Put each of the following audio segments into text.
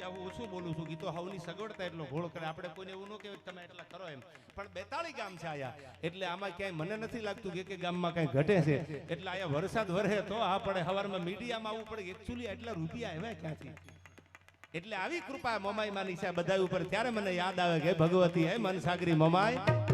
એટલે હું ઓછું બોલું છું ગીતો હાવની સગવડતા એટલો ઘોળ કરે આપણે કોઈને એવું ન કહેવાય તમે એટલા કરો એમ પણ 42 ગામ છે આયા એટલે આમાં ક્યાંય મને નથી લાગતું કે ગામમાં કઈ ઘટે છે એટલે આયા વરસાદ વરહે તો આ પડે સવારમાં મીડિયામાં આવવું પડે એકચ્યુઅલી એટલા રૂપિયા આવ્યા ક્યાંથી એટલે આવી કૃપા મોમાઈ માની છે બધા ઉપર ત્યારે મને યાદ આવે કે ભગવતી હે મનસાગરી મોમાઈ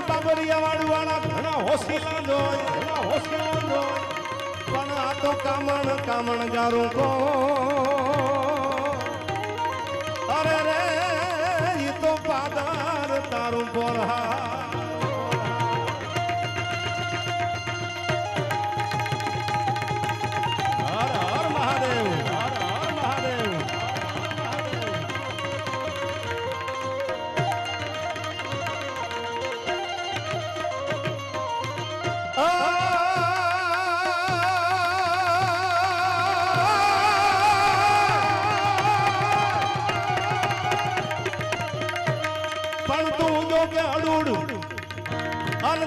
બાબરિયાવાડ વાળા ઘણા હોશિયાર પણ આ તો કામણ ગારું કો અરે રે ઈ તો પાદર તારું પોરહા હર હર મહાદેવ હર હર મહાદેવ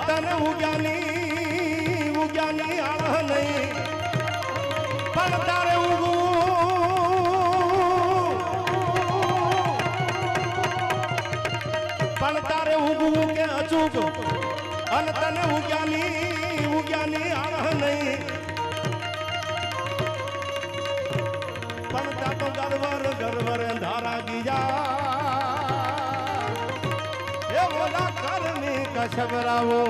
તને ઉગ્યાની આળહ નહીં પણ તારે ઉગવું કે અચૂક અને તને ઉગ્યાની આળહ નહીં પણ તા તો ગરવર ધારા ગીજા એ બોલા કરમી કશબરાવો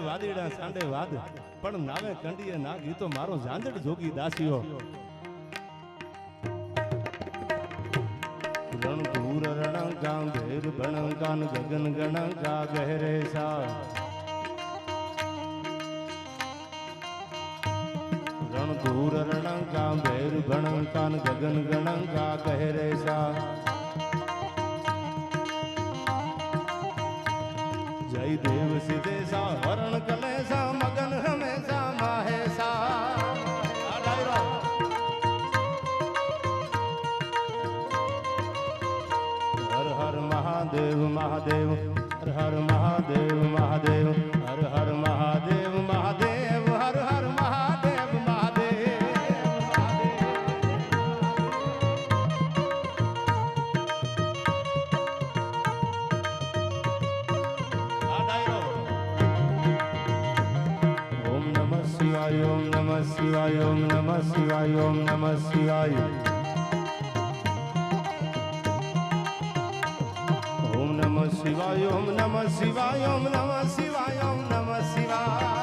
વાદીડા સાંડે વાદ પણ નાવે કંડીએ ના ગીતો મારો ઝાંઝડ જોગી દાસીઓ રણ દૂર રણ ગામ ભેર ભણ કાન ગગન ગણ ગા ગહેરે સા રણ દૂર રણ ગામ ભેર ભણ કાન ગગન ગણ ગા ગહેરે સા જય દેવ સિદ્ધેશા હરણ કલેશા મગન હમેશા માહેશા હર હર મહાદેવ મહાદેવ હર હર મહાદેવ મહાદેવ હર હર મહાદેવ મહાદેવ હર હર મહાદેવ મહાદેવ ઓમ નમઃ શિવાય ઓમ નમઃ શિવાય ઓમ નમઃ શિવાય ઓમ નમઃ શિવાય ઓમ નમઃ શિવાય ઓમ નમઃ શિવાય ઓમ નમઃ શિવાય ઓમ નમઃ શિવાય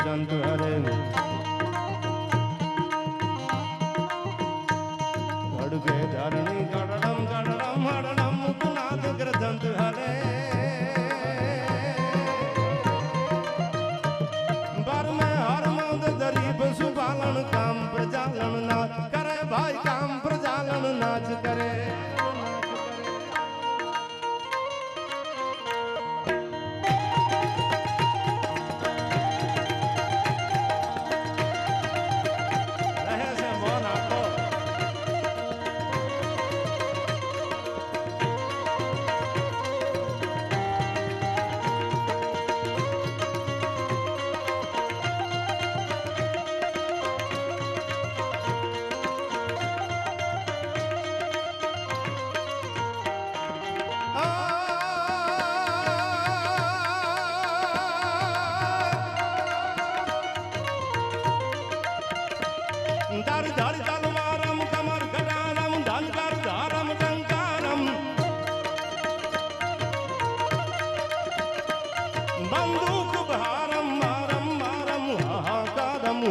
जंतु हरे खड़गे धरणी गड़म गड़म हड़म मुकुनाद ग्रंथ हरे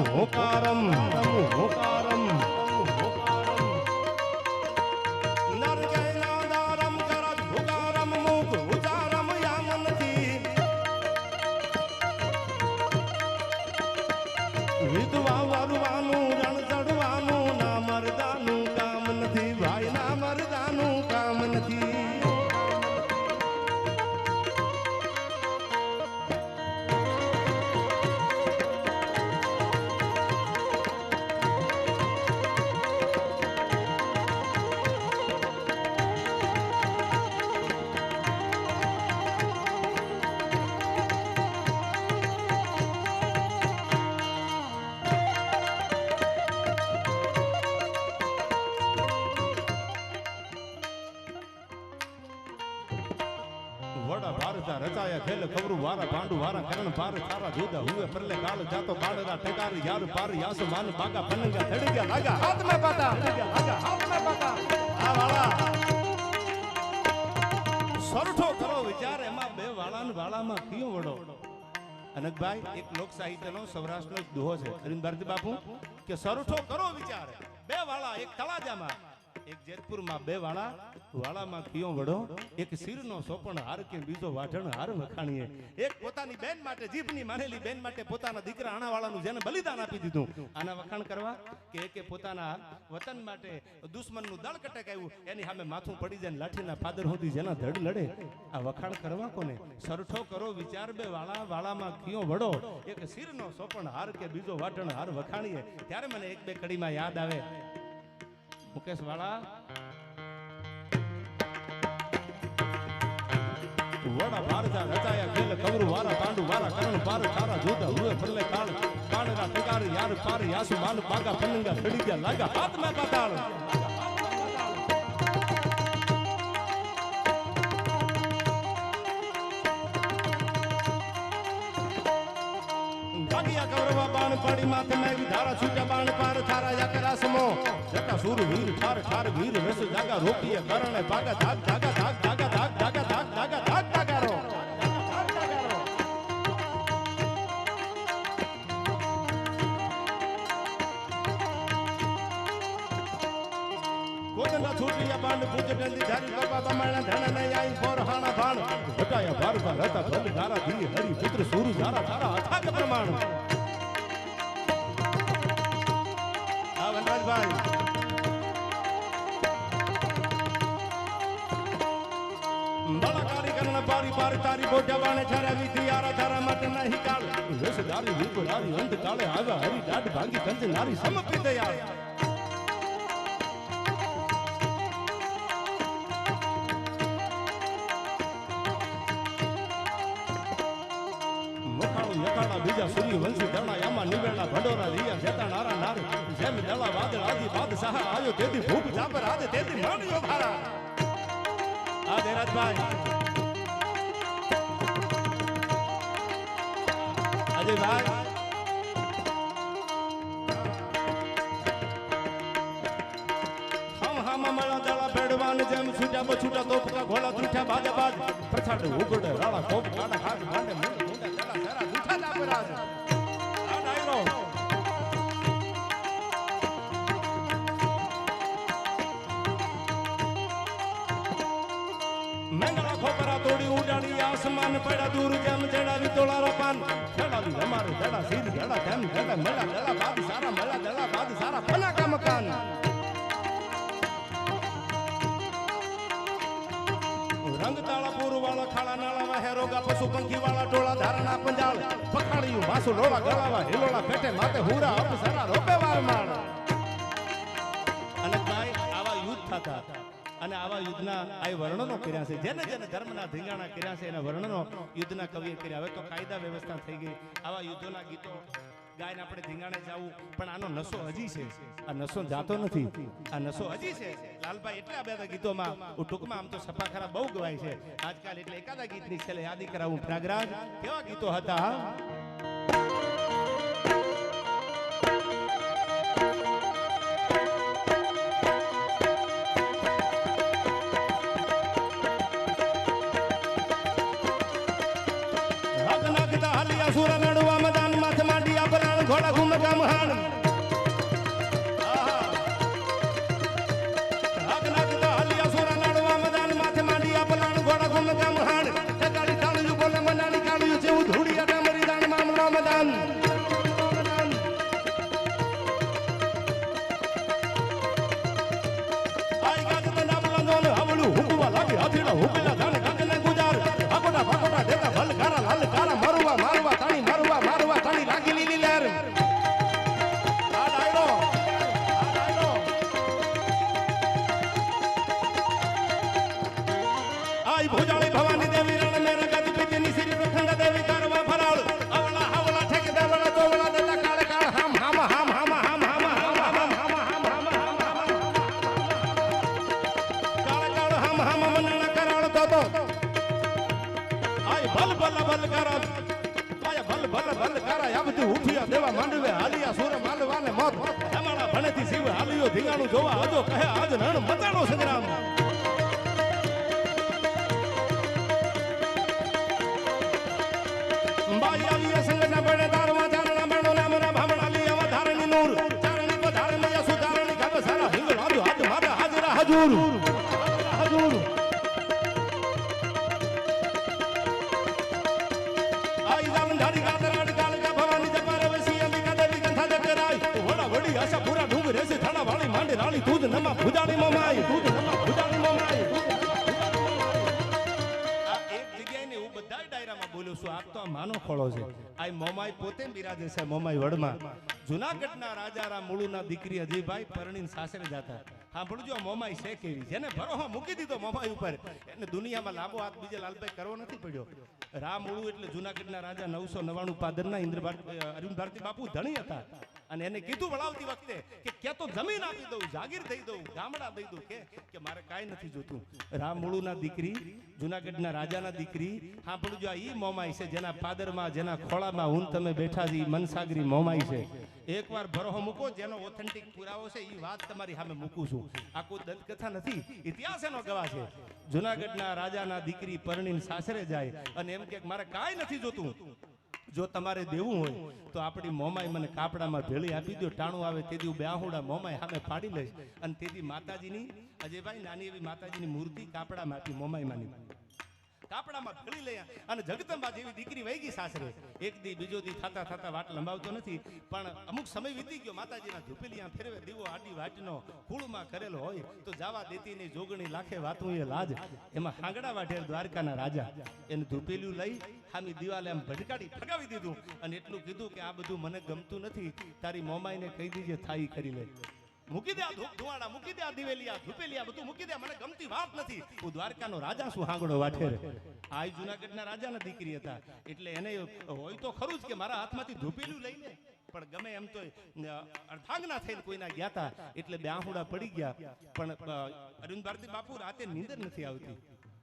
હોકારમ હોકારમ વિધવા વરવાનું રણ ચડવાનું ના મરદાનું કામ નથી ભાઈ ના મરદાનું કામ નથી વડા ભારતા રચાયા ખેલ કવરું વારા પાંડુ વારા કરણ પાર થારા જુદા હુએ પરલે કાળ જાતો કાળરા ટેકારી યાર પાર યાસ માન બાગા પનંગા થડી ગયા લાગા હાથ મે પાતા લાગા હાથ મે પાતા આ વાળા સરઠો કરો વિચાર એમાં બે વાળાન વાળામાં કયો વડો અનકભાઈ એક લોક સાહિત્યનો સૌરાષ્ટ્રનો દોહો છે અરવિંદ ભારતી બાપુ કે સરઠો કરો વિચાર બે વાળા એક તળાજામાં એક જેતપુરમાં બે વાળા વાળામાં કયો વડો એક શિરનો સોપણ હાર કે બીજો વાઢણ હાર વખાણીએ એક પોતાની બેન માટે જીભની માનેલી બેન માટે પોતાના દીકરા આણાવાળાનું જેને બલિદાન આપી દીધું આના વખાણ કરવા કે એકે પોતાના વતન માટે દુશ્મનનું દળ કટકાવ્યું એની સામે માથું પડી જાય લાઠીના ફાદર સુધી જેના ધડ લડે આ વખાણ કરવા કોને સરઠો કરો વિચાર બે વાળા વાળામાં કયો વડો એક શિરનો સોપણ હાર કે બીજો વાઢણ હાર વખાણીએ ત્યારે મને એક બે કડીમાં યાદ આવે મુકેશ વાળા વડા ભારતા રચાયા ખેલ કવરું વારા પાંડુ વારા કરણ પાર તારા જુદા હુએ પરલે કાળ કાળરા ટેકાર યાર પાર યાસુ માન બાગા પનંગા થડી ગયા લાગા હાથ મે પાતાળ ભાગિયા કૌરવા બાણ પડી માથે મેં ધારા છૂટા બાણ પાર થારા યાકરા સમો જટા સુર વીર ઠાર ઠાર વીર વેસ જાગા રોકીએ કરણે ભાગા ધાગ જાગા ધાગ જાગા ધાગ જાગા ધાગ જાગા ધાગ જાગારો કોદના છૂટિયા બાણ પૂજ ગંદી ધારી બાબા બમાણા ધણ નઈ આઈ ફોર હાણા ભાણ હટાયા ભારતા રતા ભલ ધારા ધી હરી પુત્ર સુરુ ધારા ધારા અથાગ પ્રમાણ આ વનરાજભાઈ પારી પારી તારી બોટા બાણે ઠરાવી તિયારા ધારા માટે નહીં કાળ વેશધારી વિપરારી અંત કાળે આવ્યા હરી દાઢ ભાંગી કંજ નારી સમપી દયાળ મખાણું યખાણા બીજા સૂર્ય વંશી દરણા યામા નિવેળના ભંડોરા લીયા જેતા નારા નાર જેમ દલા વાદળ આદિ બાદશાહ આયો તેથી ભૂપ ચાપર આદે તેથી માણ્યો ભારા આ દેરાજભાઈ અજયભાઈ હમ હમ મળા દળા ભેડવાન જેમ છૂટા બછૂટા તોપકા ઘોડા દૂઠા બાજા બાજ પ્રછાડ ઉગડે રાળા કોપ કાડા ખાટ માંડે મુંડા દળા સારા દૂઠા દાપરાજ આ ડાયરો મેંગળા ખોપરા તોડી ઉડાડી આસમાન પડ્યા દૂર જેમ જડાવી તોળારા પાન ખેડાવી અમારે જડા સીધ જડા તેમ જડા મળા દડા બાદ સારા મળા દડા બાદ સારા ફના કા મકાન રંગ તાળા પૂર વાળા ખાડા નાળા વાહે રોગા પશુ પંખી વાળા ટોળા ધારણા પંજાળ પખાડીયું માસુ લોળા ગળાવા હિલોળા પેટે માથે હુરા અપ સારા રોપે વાર માળ અને ભાઈ આવા યુદ્ધ થતા અને આવા યુદ્ધના આ વર્ણનો કર્યા છે જેને જેને ધર્મના ધીંગાણા કર્યા છે એના વર્ણનો યુદ્ધના કવિએ કર્યા હવે તો કાયદા વ્યવસ્થા થઈ ગઈ આવા યુદ્ધોના ગીતો ગાયને આપણે ધીંગાણે જાવું પણ આનો નશો હજી છે આ નશો જાતો નથી આ નશો હજી છે લાલભાઈ એટલે આ બધા ગીતોમાં ટૂંકમાં આમ તો સફાખરા બહુ ગવાય છે આજકાલ એટલે એકાદા ગીતની છેલ્લે યાદી કરાવું પ્રયાગરાજ કેવા ગીતો હતા સુરા નડવા મેદાન માથે માંડી આપરાણ ઘોડા ઘૂમ ગામ ભલે ભલે કારા આવતી ઉઠિયા દેવા માંડવે હાલિયા સુર માંડવાને મોત અમારા ભણેથી શિવ હાલિયો ધીંગાણું જોવા આજો કહે આજ રણ મચાણો સંગ્રામ બાઈ આવી સંગના બળે દારમાં ચારણા બળો નામના ભામણાલી આવા ધારણી નૂર ચારણી પધારણી યસુ ધારણી ગાવ સારા હિંગળ આજો હાથ મારા હાજરા હજૂર હજૂર આઈ જાલ ધારી ગાતરાડ ગાલ કા ભવાની જપાર વસી અંબિકા દેવી ગંધા જકરાય વડા વડી આશા પૂરા ઢુંગ રેસે થાણા વાળી માંડે રાળી તુજ નમા ભુજાણી મોમાઈ તુજ નમા ભુજાણી મોમાઈ બોલ્યો છું આપ તો માનો ખોળો છે આ મોમાઈ પોતે બિરાજે છે મોમાઈ વડમાં જુનાગઢના રાજા મુળુના દીકરી અજયભાઈ પરણીને સાસરે જાતા સાંભળજો મોમાઈ છે કેવી જેને ભરોહો મૂકી દીધો મોમાઈ ઉપર એને દુનિયામાં લાંબો હાથ બીજે લાલભાઈ કરવો નથી પડ્યો રામુળુ એટલે જુનાગઢના રાજા 999 પાદરના અરવિંદ ભારતી બાપુ ધણી હતા અને એને કીધું વળાવતી વખતે કે ક્યાં તો જમીન આપી દઉં જાગીર દઈ દઉં ગામડા દઈ દઉં કે મારે કાંઈ નથી જોતું રામુળુના દીકરી જુનાગઢના રાજાના દીકરી સાંભળજો ઈ મોમાઈ છે જેના પાદરમાં જેના ખોળામાં હું તમે બેઠા છે મનસાગરી મોમાઈ છે એકવાર ભરોહો મૂકો જેનો ઓથેન્ટિક પુરાવો છે એ વાત તમારી સામે મૂકું છું આ કોઈ દંતકથા નથી ઇતિહાસ એનો ગવાહ છે જુનાગઢના રાજાના દીકરી પરણીને સાસરે જાય અને એમ કે મારે કાંઈ નથી જોતું જો તમારે દેવું હોય તો આપણી મોમાઈ મને કાપડામાં ભેળી આપી દો ટાણું આવે તેથી બેહુડા મોમાઈ સામે ફાડી લઈશ અને તેથી માતાજીની અજયભાઈ નાની એવી માતાજીની મૂર્તિ કાપડામાં આપી મોમાઈમાંની કાપડામાં ભેળી લઈ અને જગદંબા જેવી દીકરી વહી ગઈ સાસરે એક દી બીજો દી થતા થતા વાટ લંબાવતો નથી પણ અમુક સમય વીતી ગયો માતાજીના ધૂપેલિયા ફેરવે દીવો આડી વાટનો કુળમાં કરેલો હોય તો જાવા દેતી ની જોગણી લાખે વાતું એ લાજ એમાં હાંગડા વાઢેર દ્વારકાના રાજા એને ધૂપેલિયું લઈ હામી દિવાલે આમ ભડકાડી ફગાવી દીધું અને એટલું કીધું કે આ બધું મને ગમતું નથી તારી મોમાઈને કહી દીજે થાઈ કરી લે મૂકી દે આ ધૂપ ધુવાડા મૂકી દે આ દિવેલિયા ધૂપેલિયા બધું મૂકી દે મને ગમતી વાત નથી હું દ્વારકાનો રાજા શું હાંગડો વાઠેર આ જુનાગઢના રાજાના દીકરી હતા એટલે એને હોય તો ખરું જ કે મારા હાથમાંથી ધૂપેલિયું લઈ લે પણ ગમે એમ તો અર્ધાંગના થઈને કોઈના ગયા હતા એટલે બેહુડા પડી ગયા પણ અરવિંદ ભારતી બાપુ રાતે નીંદર નથી આવતી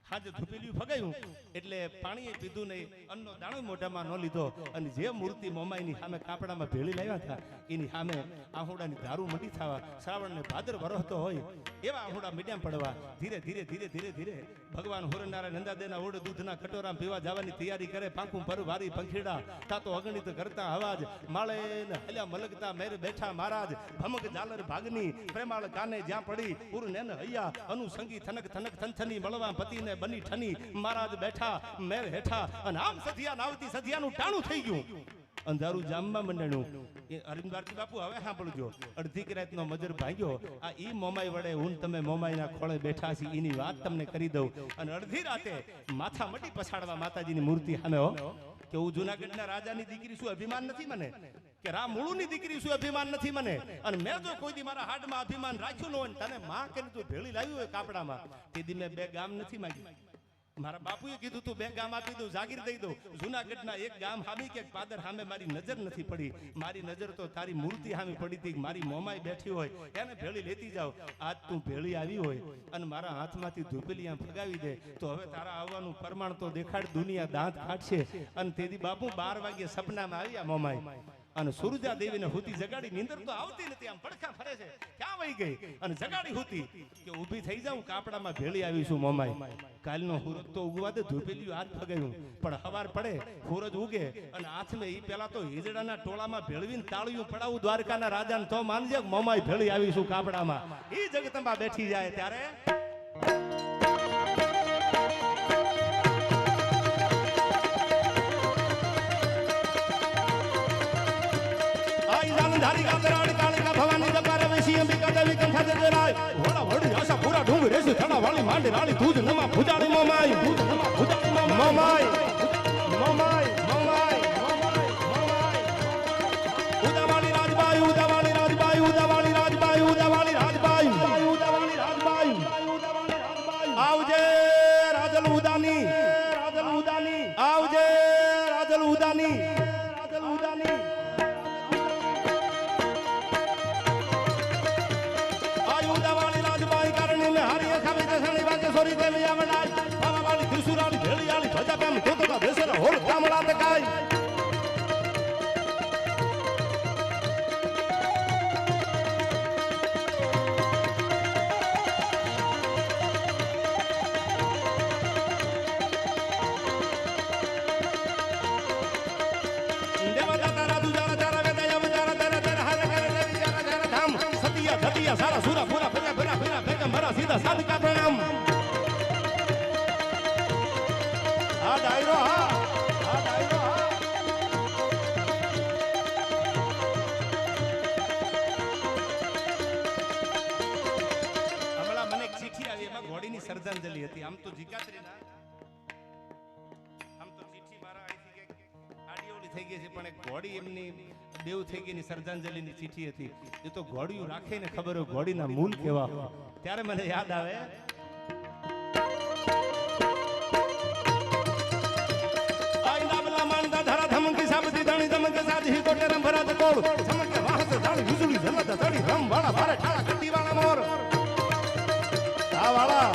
હાજે ધૂપેલિયું ફગાયું એટલે પાણીએ પીધું નહીં અન્નનો દાણો મોઢામાં ન લીધો અને જે મૂર્તિ મોમાઈની સામે કાપડામાં ભેળી લાવ્યા હતા એની સામે આહુડાની દારૂ મંડી થવા શ્રાવણને ભાદર વરસતો હોય એવા આહુડા મીડિયામ પડવા ધીરે ધીરે ધીરે ધીરે ધીરે ભગવાન હોરનારાયણ નંદાદેના ઓડ દૂધના કટોરામાં પીવા જવાની તૈયારી કરે પાંખું પર વારી પંખીડા તાતો અગણિત કરતા અવાજ માળે હલ્યા મલકતા મેર બેઠા મહારાજ ભમક ઝાલર ભાગની પ્રેમાળ કાને જ્યાં પડી પૂરું નેન હૈયા અનુસંગી થનક થનક થનથની મળવા પતિને બની ઠની મહારાજ બેઠા મેર હેઠા અને આમ સધિયા નાવતી સધિયાનું ટાણું થઈ ગયું અંધારું જામમાં મંડણું એ અરવિંદ ભારતી બાપુ હવે સાંભળજો અડધી રાતનો મજર ભાગ્યો આ ઈ મોમાઈ વડે હું તમે મોમાઈના ખોળે બેઠા છી એની વાત તમને કરી દઉં અને અડધી રાતે માથા મટી પછાડવા માતાજીની મૂર્તિ સામે હો કે હું જુનાગઢના રાજાની દીકરી શું અભિમાન નથી મને કે રામુળુની દીકરી શું અભિમાન નથી મને અને મેં જો કોઈ દી મારા હાડમાં અભિમાન રાખ્યું ન હોય તને માં કરી તું ભેળી લાવ્યું હોય કાપડામાં તેથી મેં 2 ગામ નથી માંગી મારા બાપુએ કીધું તું 2 ગામ આપી દઉં જાગીર દઈ દઉં જુનાગઢના એક ગામ હામી કે પાદર સામે મારી નજર નથી પડી મારી નજર તો તારી મૂર્તિ સામે પડી હતી મારી મોમાઈ બેઠી હોય એને ભેળી લેતી જાવ આજ તું ભેળી આવી હોય અને મારા હાથમાંથી ધૂપેલિયા ફગાવી દે તો હવે તારા આવવાનું પ્રમાણ તો દેખાડ દુનિયા દાંત કાઢશે અને તેથી બાપુ 12 વાગે સપનામાં આવ્યા મોમાઈ અને સુરજા દેવીને હુતી જગાડી નીંદર તો આવતી નથી આમ પડખા ફરે છે ક્યાં વહી ગઈ અને જગાડી હુતી કે ઊભી થઈ જાઉં કાપડામાં ભેળી આવીશું મોમાઈ કાલનો સૂરજ તો ઉગવા દે ધૂપેલિયું આજ ફગાવ્યું પણ હવાર પડે સૂરજ ઉગે અને હાથમાં ઈ પેલા તો હિજડાના ટોળામાં ભેળવીને તાળિયું પડાવું દ્વારકાના રાજાને તો માનજે મોમાઈ ભેળી આવીશું કાપડામાં ઈ જગદંબા બેઠી જાય ત્યારે ધારી ગાતરાડ કાળિકા ભવાની જપાર વેસી અંબિકા દેવી કંઠા જજરાય વડા વડી આશા પૂરા ઢુંગ રેસી થણા વાળી માંડી રાળી તુજ નમા ભુજાણી મોમાઈ તુજ નમા ભુજાણી મોમાઈ મોમાઈ મોમાઈ મોમાઈ ઉદાવાળી રાજબાઈ ઉદાવાળી રાજબાઈ ઉદાવાળી રાજબાઈ ઉદાવાળી રાજબાઈ ઉદાવાળી રાજબાઈ આવજે રાજલ ઉદાની આવજે રાજલ ઉદાની સોરી દેવી આવડાય બાવાવાળી ત્રિશુરાળી ભેળીયાળી ભજા પેમ તોતકા બેસરા હોળ કામળા તકાય શ્રદ્ધાંજલિ હતી. આમ તો જીકાત્રીના આમ તો ચીઠી મારા અહીંથી કે આડીઓલી થઈ ગઈ છે, પણ એક ઘોડી એમની દેવ થઈ ગઈ ની શ્રદ્ધાંજલિની ચીઠી હતી. એ તો ઘોડિયું રાખે ને ખબર હોય ઘોડીના મૂલ કેવા. ત્યારે મને યાદ આવે ધરા ધમકી સાબતી ધણી ધમકે સાધી કોટે રમ ભરાત કોળ ધમકે વાહત ધાણી વિજળી જલત ધડી રમ વાળા ભારે ઠાળા કટી વાળા મોર આ વાળા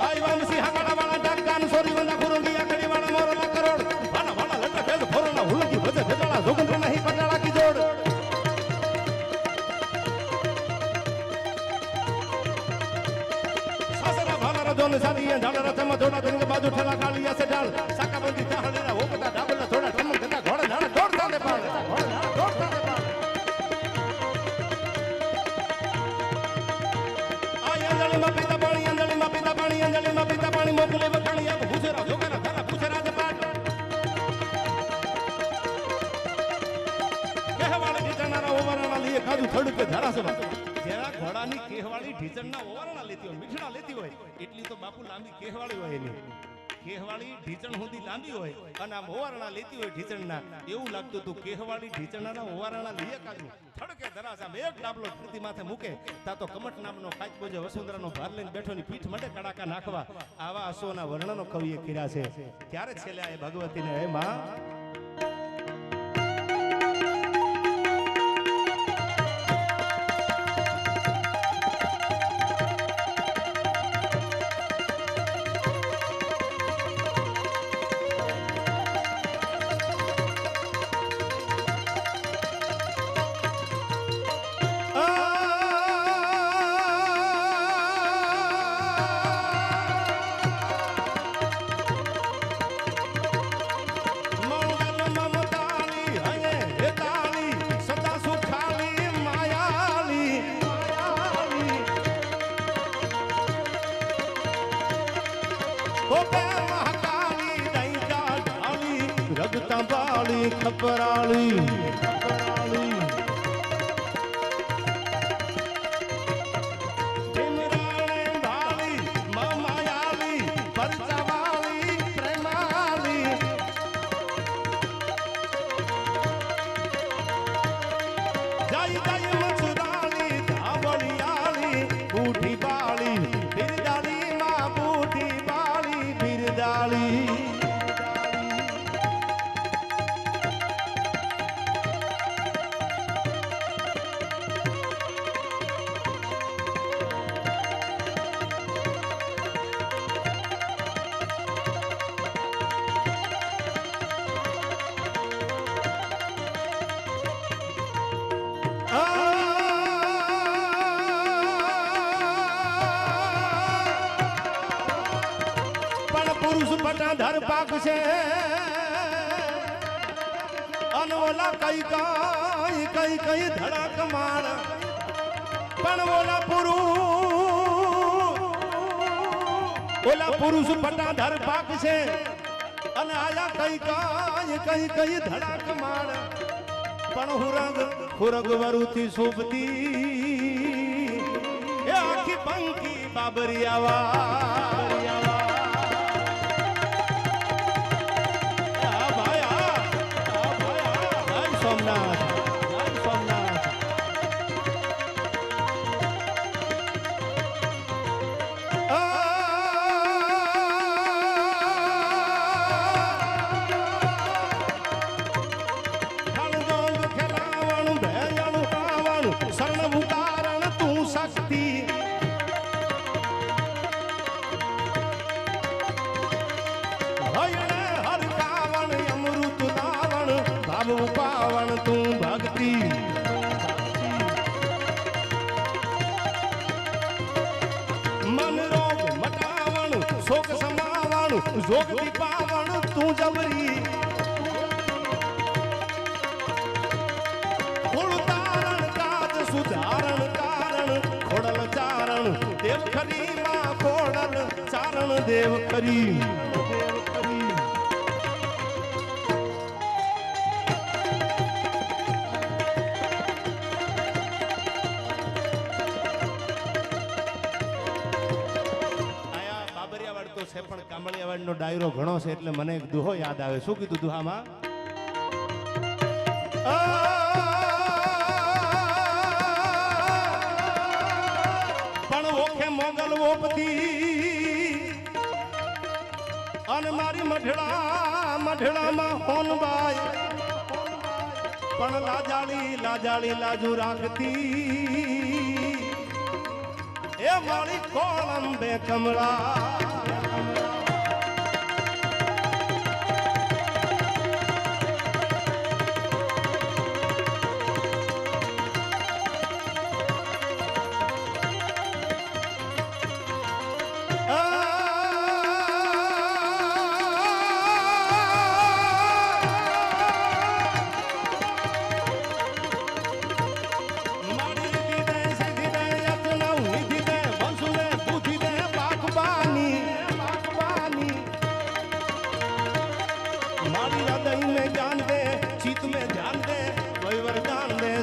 આઈ વામસી હાકડા વાળા ડાકાન સોરી વંદા કુરંગી આકડી વાળા મોર લા કરોડ વાળા વાળા લટ ભેદ ફોરના હુલકી ભજે ભેડાળા જોગંત્ર નહીં પટાળા કી જોડ જોન સાદી ઢાળ રથમાં થોડા દિન બાજુ ઠેલા કાળિયા સે ઢાળ સાકાબંધી ચાહડીના હોકતા ડાબલા થોડા ઠમક ધંધા ઘોડા ઢાળ દોડતા દે પાળ ઘોડા ઢાળ દોડતા દે પાળ અંજલિમાં પીતા પાણી અંજલિમાં પીતા પાણી અંજલિમાં પીતા પાણી મોકલે વખાણી આપ હુસેરા જોગરા ધરા પૂછરા જ પાટ કહેવાળા ઢીચણના ઓવરના લીએ કાજુ થડકે ધરાસમાં જેના ઘોડાની કેહવાળી ઢીચણના ઓવરના લેતી હોય મીઠડા લેતી હોય એટલી તો બાપુ લાંબી કેહવાળી હોય એની કેહવાળી ઢીચણ સુધી લાંબી હોય અને આમ ઓવરના લેતી હોય ઢીચણના એવું લાગતું હતું કેહવાળી ઢીચણના ઓવરના લીએ કાજુ થડકે ધરાસા એક ડાબલો ધરતી માથે મૂકે તા તો કમટ નામનો કાચબો જે વસુંધરાનો ભાર લઈને બેઠોની પીઠ માટે કડાકા નાખવા આવા અસોના વર્ણનો કવિએ કર્યા છે. ત્યારે છેલ્લે આ ભગવતીને હે માં ખપરાળી ભીમરાણે ભાળી માયાલી પરચાવાળી પ્રેમાલી જય જય મથુરાળી ધાવળિયાળી બૂઢી બાળી બિરદાળી માં બૂઢી બાળી બિરદાળી ધર પાક છે અનોલા કઈ કઈ કઈ ધડક માર પણ ઓલા પુરુષ પટા ધર પાક છે અને આયા કઈ કઈ ધડક માર પણ હુરગ વરુથી શોભતી એ આખી પંખી બાબરિયાવા સોમનાથ સોમનાથ ખેલાવણ ભેયાણું પાવણ શરણ ઉતારણ તું શક્તિ પાવન તું ભક્તિ મન રોગ મટાવણ શોક સમાવણ જોગતી પાવન તું જબરી કુળ તારણ કાજ સુધારણ કારણ ખોડલ ચારણ દેવ ખરી માં ખોડલ ચારણ દેવ ખરી મેવાડનો ડાયરો ઘણો છે એટલે મને એક દુહો યાદ આવે. શું કીધું દુહામાં? પણ ઓખે મોગલ ઓપતી અને મારી મઢડામાં હોનબાઈ પણ લાજાળી લાજુ રાખતી એ મારી કોળંબે કમળા.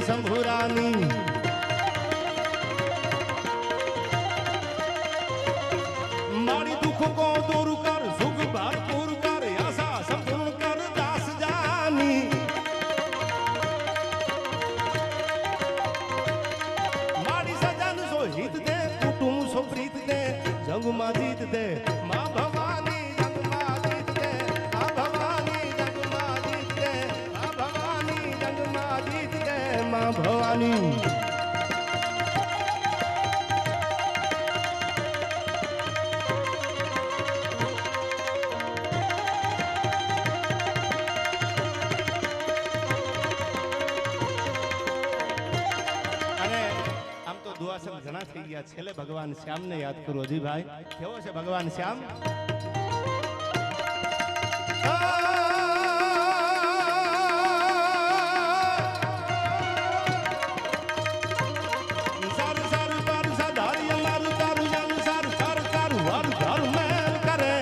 शंभुरानी मारी दुख को दूर कर सुख भरपूर कर आशा संपूर्ण कर दास जानी मारी सजन सो हित दे कुटुंब सो प्रीत दे जंग मा जीत दे मां भवानी जंग मा जीत दे मां भवानी जंग मा जीत दे मां भवानी जंग मा जीत दे मां भवानी. दुआसन घना थी गया छेले भगवान श्याम ने याद करो. जी भाई केवो छे भगवान श्याम? सारू सारू तारू साधारी मारू तारू जानू सारू तारू तारू हर घर में करे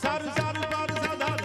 सारू सारू पारू साधारी